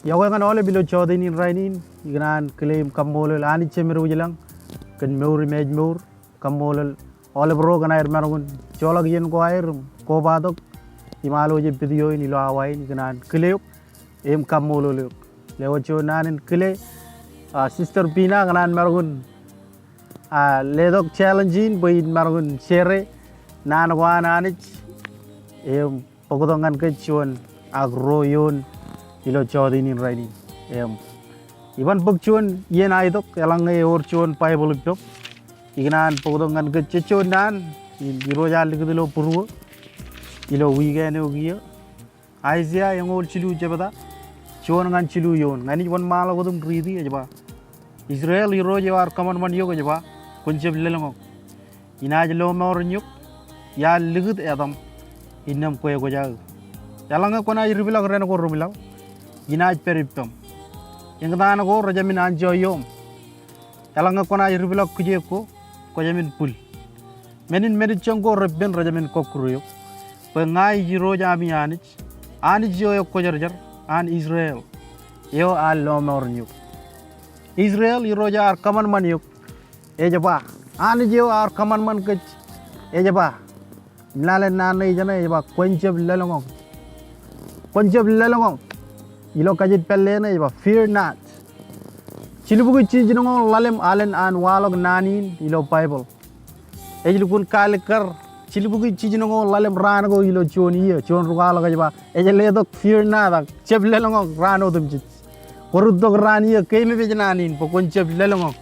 yawangan ole bilo chodinin rainin ignan claim kamolol ani chemiru jilang kan meuri mejmur kamolol ole bro ganair margun cholag yen ko air ko badok imalo je video ini lo awai ignan claim em kamolol lewo chonanin claim sister Pina ganan margun ledok challenging boy margun share nan wan anich em pogodongan ke chuan agro yon ilo chodinin raini em iban pag chuan yen ay dok elang ngay or chuan pai bolipyop ignan pogodongan ke chuan nan iro jal dilo purwo ilo weekend ogiya aizia yang ol chilu jabada chuan ngan chilu yon ngani wan mala godum ridi ajba Israel iro jawar kaman man yoga jaba kunjab lelong inaj lo maur nyuk ya ligut adam inam koy ko jag yalanga kona irbilag ren ko rumilaw inaj peripam yang dana ko rajamin anjo yom yalanga kona irbilag kuje ko jamin pul menin medit chongo rebben rajamin kokruyo pe ngai jiro jami anich yo ko jarjar an Israel yo al lo maur nyuk Israel iroja ar kaman man yuk ejaba ani jeo ar kaman man kech ejaba mlale nan ejana ejaba konjeb lelongong ilo kajit pelle na ejaba fear not chilubu chij no lalem alen an walog nanin ilo bible ejlukun kalkar chilubu chij no lalem ran go ilo choni chon ruwalo ejaba ejele dok fear not cheb lelongong rano dum chit korudok rania keme bejananin po konchep lelongong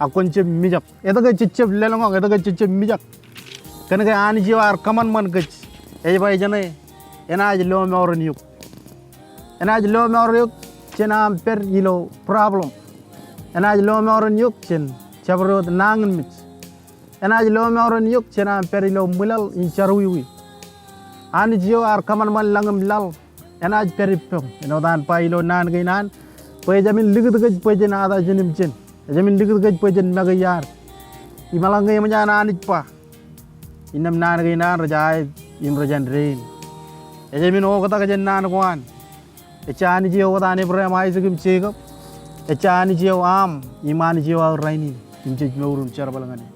a konchep mijak edaga chichep lelongong edaga chichep mijak kanaga ani jiwar kaman man gach e bay jane enaj lo mawron yuk chenam per yilo problem enaj lo mawron yuk chen chabrot nangen mit enaj lo mawron yuk chenam per yilo mulal in charwi ani jiwar kaman man langam lal enaj peripem enodan pa yilo nan gainan jamin ligit gaj pejen ada jenim jen jamin ligit gaj pejen magayar imalangay manjana anit pa inam nan gay nan rajay im rajan rain jamin o kata gajan nan kwan echani jiyo kata ani prem ay sigim chekap echani jiyo am imani jiyo raini imjej mawrum charbalangani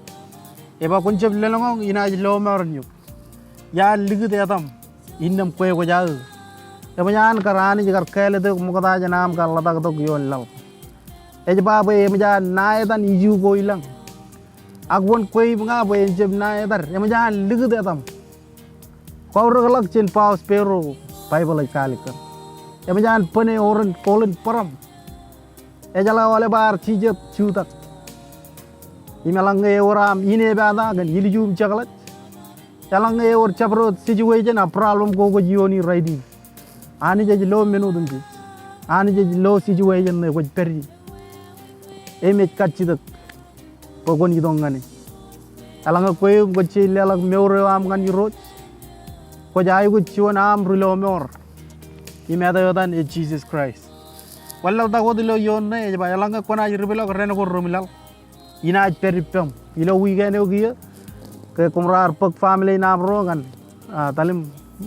eba kunchep lelongong inaj lo mawrnyuk ya ligit yatam innam koy ko jaag emanyan karani jigar kele de mukata janam kar latak tok yon law ejba be emanyan naedan iju ko ilang agwon koy nga be jeb naedar emanyan ligde atam kawrgalak chen paus pero bible ay kalikar emanyan pene oren kolen param ejala wale bar chijep chutak imelang oram ine bada gan yilijum chaklat yalang or chaprot situation a problem ko jioni raidi ani jadi low menu dunji ani jadi low situation ne koj peri emet kachidak kogon yidongani alanga koy gochi lelak mewre am gan yiroj ko jay go chiwon am rilo mor imeda yodan e Jesus Christ walla da godilo yon ne ba alanga kona yirbelo ren ko romilal inaj peripem ilo weekend ogiya ke kumrar pak family nam rongan talim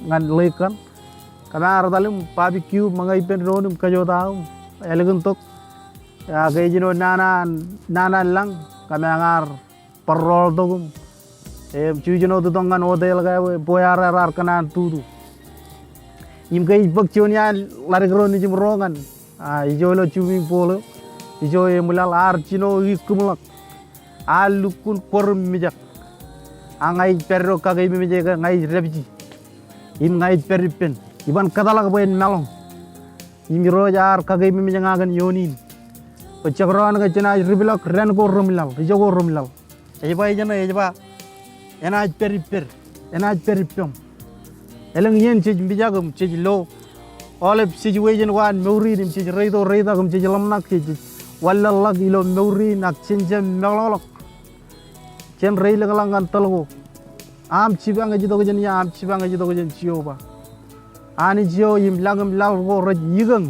ngan lekan kamar dalim barbecue mangai pen ronum kajo tahu elegun tok ya gay jino nana lang kamangar parrol dogum chujino tu tongan hotel ga boyar rar kanan tudu im gay bak chonya lari gron ni jimrongan ijo lo chumi polo ijo e mulal ar chino ikumlak alukun korum mijak angai perro kagay mijega ngai rebji im ngai peripen iban kadalak boyen melong imiro jar kagay mi jangagan yonin pachakron ga chena ribilak ren ko rumlal rijogo rumlal ejba jana ejba enaj peripem eleng yen chij bijagum chij lo olep situation wan meuri dim chij reido gum chij lamnak chij walla lag ilo meuri nak chinjem melolok chen reil ngalangan talgo am chibanga jido jen ya am chibanga jido jen chioba ani jio yim langam lalgo roj yigang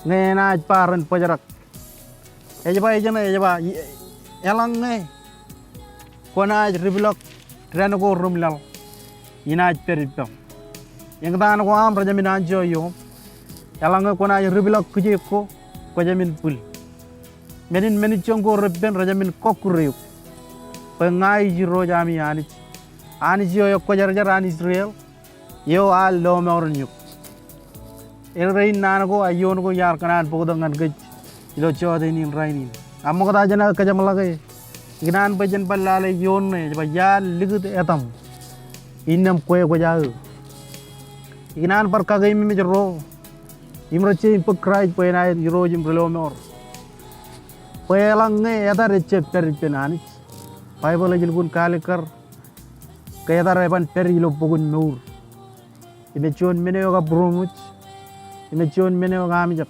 ngena paran pajarak ejba elang nge kona riblok renogo rumlal inaj peripam yang tan ko am rajamin anjo yo Yalanga kona ribilak kuje ko jamin pul. Menin chongo rebben rajamin kokureu. Pengai jiro jami ani yo ko jar an Israel yo al lomoren yuk. Rain nanago ayon ko yar kanan podangan gaj ilo chode ni rainin. Amo kata jana kajamalagay. Ginan bajan balale yon ne bayan ligut etam. Innam koy ko jao. Ginan par kagay mi jero. Imrache impakrai pena jiro jim relomor. Pelang ne eta recep per penani. Bible jilgun kalikar. Kaya ta reban per ilo pogun meur. Imechon meneo ka bromuch. Imechon meneo ka amijak.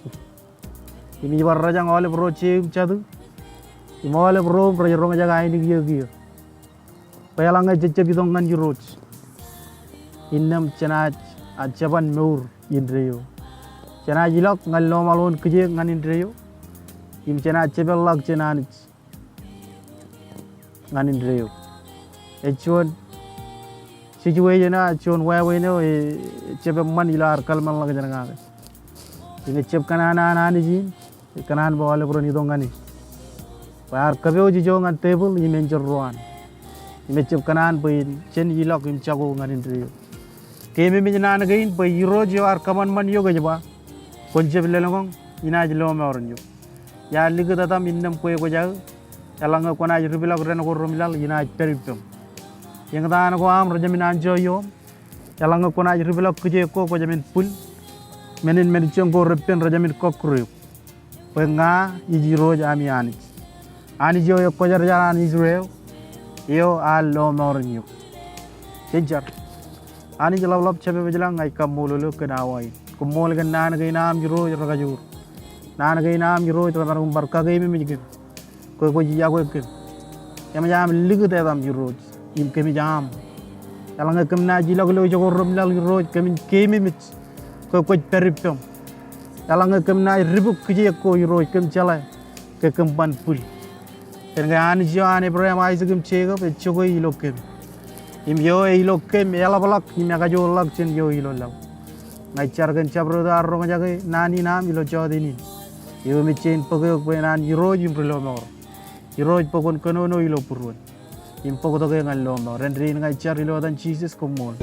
Imi barrajang ole bro chim chadu. Imole bro rong jaga ini giyo. Pelang ne jecep idongan jiro. Innam cenaj acaban meur indreyo. Cena jilok ngal lo malon kuje ngan indreyo. Im cena cebel lag cena ngan indreyo. Echon situation chon wewe no cebe man ilar kalman lag jana ngale. Ini ceb kanana aniji kanan bawale bro ni dongani. Par kabeo jijo ngan table ni menjor roan. Ini ceb kanan bain chen jilok im chago ngan indreyo. Keme mi jana nagain ba yiro jo ar kaman man yo gajba. Konjeb lelongong inaj lomoren yo. Ya ligu tatam innam koy ko jaw. Yalanga kona ribilak ren ko romilal inaj peripem. Yang dana ko am rajamin anjo yo. Yalanga kona ribilak kuje ko jamin pul. Menin chongo repen rajamin kokru. Penga ijiro jami ani. Ani jo yo ko jar jaran Israel. Yo al lomoren yo. Kejar. Ani jalab chebe bejalang ai kamulu kenawai. Kumol kan nana gay naam juro ragajur. Nana gay naam juro taran barka gay mi mijgin. Ko jiya ko ken. Yam ligu tedam juro. Im kemi jam. Yalanga kemna jilog lo jogo romlal juro kemi kemi mit. Ko peripem. Yalanga kemna ribuk kije ko juro kem chala ke kempan pul. Tenga ani jo ani Ibrahim Isaac kem chego pe chogo ilo kem. Im yo ilo kem yala balak im agajo lak chen yo ilo law. Ngai chargan chabro dar rong jaga nani nam ilo chodini. Yo mi chen pogok penan yiro jim relomor. Yiro pogon kono no ilo purun. Im pogo to ngal lomor. Rendri ngai char ilo dan Jesus komol.